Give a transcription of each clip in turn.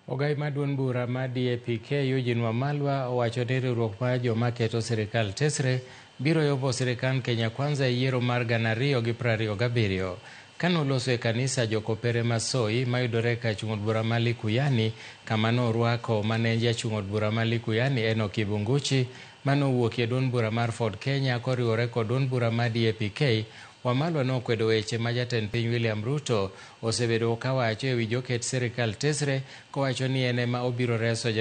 Ogai maduong' bura ma DAP-K Eugene Wamalwa owacho ni riwruok mar joma keto sirikal tesre biro yobo sirikand Kenya Kwanza e yiero mar 2027. Kane oloso e kanisa jokopere Masoi mayudore ka jachung' od bura ma Likuyani, kama norwako mane jachung' od bura ma Likuyani Enoch Kibunguchi manowuok e duond bura mar Ford Kenya koriwore kod duond bura mar DAP-K. Wamalwa nokwedo weche ma jatend piny William Ruto osebedo kawacho e wi joket sirikal tesre, kowacho ni en ema obiro reso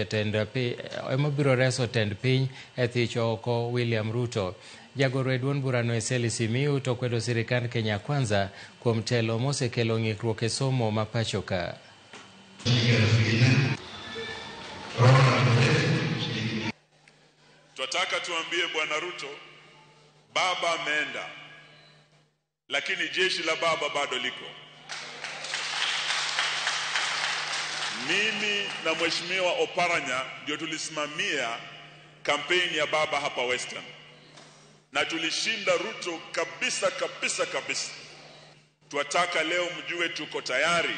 tend piny e thich oko William Ruto. Jagoro e duond burano Eseli Simiyu to kwedo sirikand Kenya Kwanza kuom telo mosekelo ng'ikruok e somo ma pacho ka. Tunataka tuambie Bwana Ruto, baba ameenda, lakini jeshi la baba bado liko. Mimi na Mheshimiwa Oparanya ndio tulisimamia kampeni ya baba hapa Western, na tulishinda Ruto kabisa. Tuataka leo mjue tuko tayari.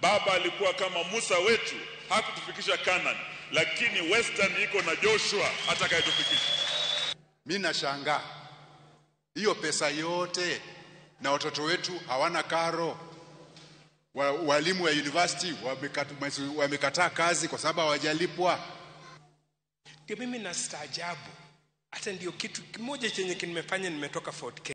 Baba alikuwa kama Musa wetu, hakutufikisha Canaan, lakini Western iko na Joshua atakayetufikisha. Mimi nashangaa hiyo pesa yote na watoto wetu hawana karo. Walimu wa university wamekataa kazi kwa sababu hawajalipwa. Mimi nastaajabu. Hata ndio kitu kimoja chenye kimefanya nimetoka Fort Kenya.